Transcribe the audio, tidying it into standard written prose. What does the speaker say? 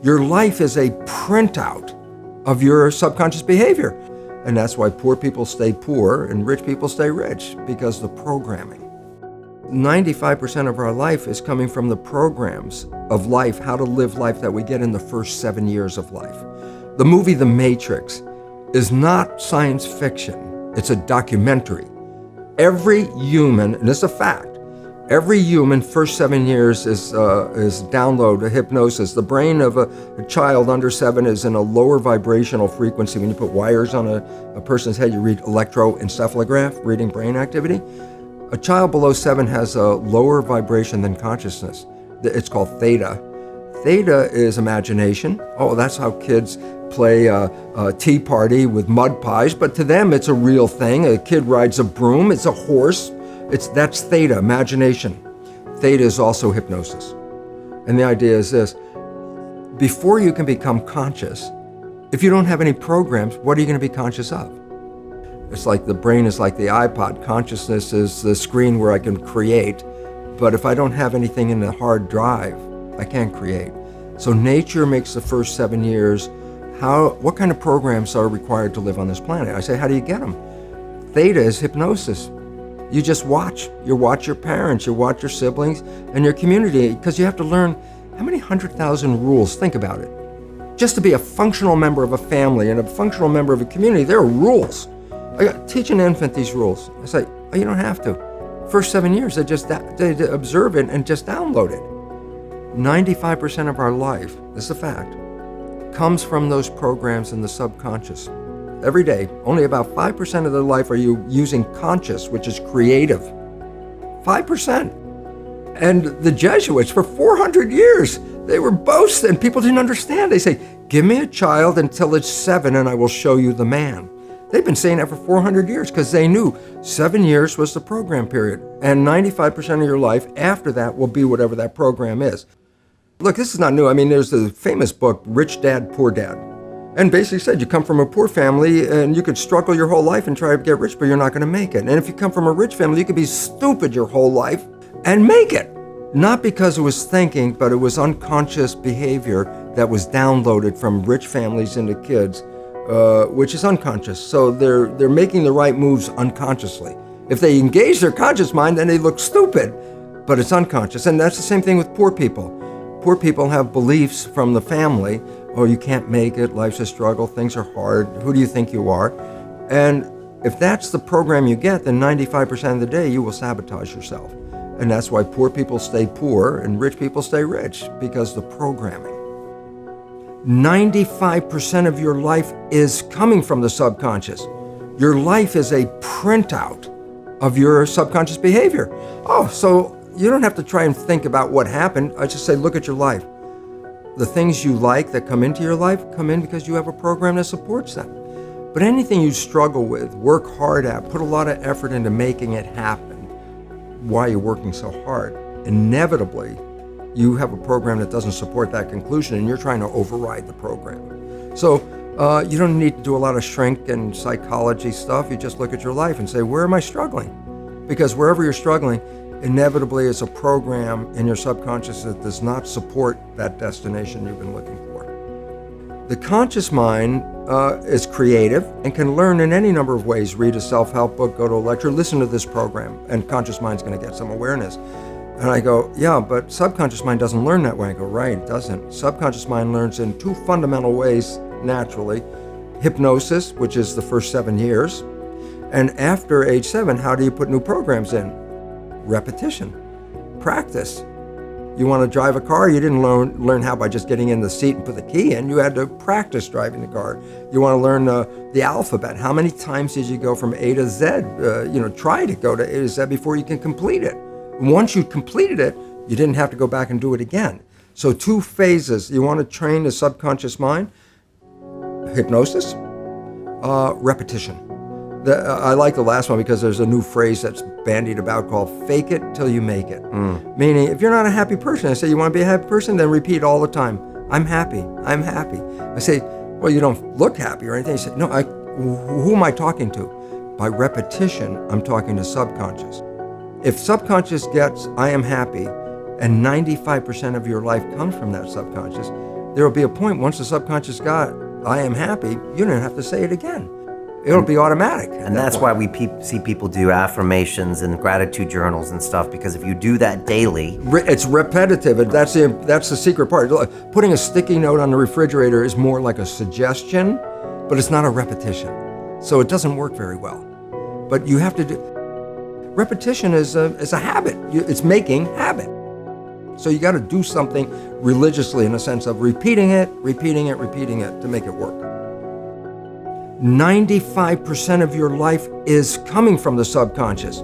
Your life is a printout of your subconscious behavior. And that's why poor people stay poor and rich people stay rich, because the programming. 95% of our life is coming from the programs of life, how to live life that we get in the first 7 years of life. The movie The Matrix is not science fiction, it's a documentary. Every human, and it's a fact, every human first 7 years is download a hypnosis. The brain of a child under 7 is in a lower vibrational frequency. When you put wires on a person's head, you read electroencephalograph, reading brain activity. A child below 7 has a lower vibration than consciousness. It's called theta. Theta is imagination. Oh, that's how kids play a tea party with mud pies, but to them it's a real thing. A kid rides a broom, it's a horse. That's theta, imagination. Theta is also hypnosis. And the idea is this: before you can become conscious, if you don't have any programs, what are you going to be conscious of? It's like the brain is like the iPod. Consciousness is the screen where I can create. But if I don't have anything in the hard drive, I can't create. So nature makes the first 7 years. What kind of programs are required to live on this planet? I say, how do you get them? Theta is hypnosis. You just watch. You watch your parents, you watch your siblings, and your community, because you have to learn how many 100,000 rules. Think about it. Just to be a functional member of a family and a functional member of a community, there are rules. Teach an infant these rules. I say, oh, you don't have to. First 7 years, they observe it and just download it. 95% of our life, this is a fact, comes from those programs in the subconscious. Every day, only about 5% of their life are you using conscious, which is creative. 5%. And the Jesuits, for 400 years, they were boasting. People didn't understand. They say, give me a child until it's 7 and I will show you the man. They've been saying that for 400 years because they knew 7 years was the program period. And 95% of your life after that will be whatever that program is. Look, this is not new. I mean, there's the famous book, Rich Dad, Poor Dad. And basically said you come from a poor family and you could struggle your whole life and try to get rich, but you're not going to make it. And if you come from a rich family, you could be stupid your whole life and make it. Not because it was thinking, but it was unconscious behavior that was downloaded from rich families into kids, which is unconscious. So they're making the right moves unconsciously. If they engage their conscious mind, then they look stupid, but it's unconscious. And that's the same thing with poor people. Poor people have beliefs from the family. Oh, you can't make it, life's a struggle, things are hard, who do you think you are? And if that's the program you get, then 95% of the day you will sabotage yourself. And that's why poor people stay poor and rich people stay rich, because the programming. 95% of your life is coming from the subconscious. Your life is a printout of your subconscious behavior. Oh, so you don't have to try and think about what happened. I just say, look at your life. The things you like that come into your life come in because you have a program that supports them. But anything you struggle with, work hard at, put a lot of effort into making it happen, why you're working so hard, inevitably you have a program that doesn't support that conclusion and you're trying to override the program. So you don't need to do a lot of shrink and psychology stuff. You just look at your life and say, where am I struggling? Because wherever you're struggling, inevitably it's a program in your subconscious that does not support that destination you've been looking for. The conscious mind is creative and can learn in any number of ways. Read a self-help book, go to a lecture, listen to this program, and conscious mind's going to get some awareness. And I go, yeah, but subconscious mind doesn't learn that way. I go, right, it doesn't. Subconscious mind learns in two fundamental ways naturally. Hypnosis, which is the first 7 years. And after age 7, how do you put new programs in? Repetition, practice. You want to drive a car, you didn't learn how by just getting in the seat and put the key in. You had to practice driving the car. You want to learn the alphabet. How many times did you go from A to Z? Try to go to A to Z before you can complete it. Once you completed it, you didn't have to go back and do it again. So 2 phases. You want to train the subconscious mind, hypnosis, repetition. I like the last one because there's a new phrase that's bandied about called fake it till you make it. Meaning, if you're not a happy person, I say, you want to be a happy person? Then repeat all the time, I'm happy, I'm happy. I say, well, you don't look happy or anything. You say, no, who am I talking to? By repetition, I'm talking to subconscious. If subconscious gets, I am happy, and 95% of your life comes from that subconscious, There will be a point once the subconscious got, I am happy, you don't have to say it again. It'll be automatic. And that's why we see people do affirmations and gratitude journals and stuff, because if you do that daily... It's repetitive. That's the secret part. Putting a sticky note on the refrigerator is more like a suggestion, but it's not a repetition. So it doesn't work very well. But you have to do... Repetition is a habit. It's making habit. So you got to do something religiously in a sense of repeating it to make it work. 95% of your life is coming from the subconscious.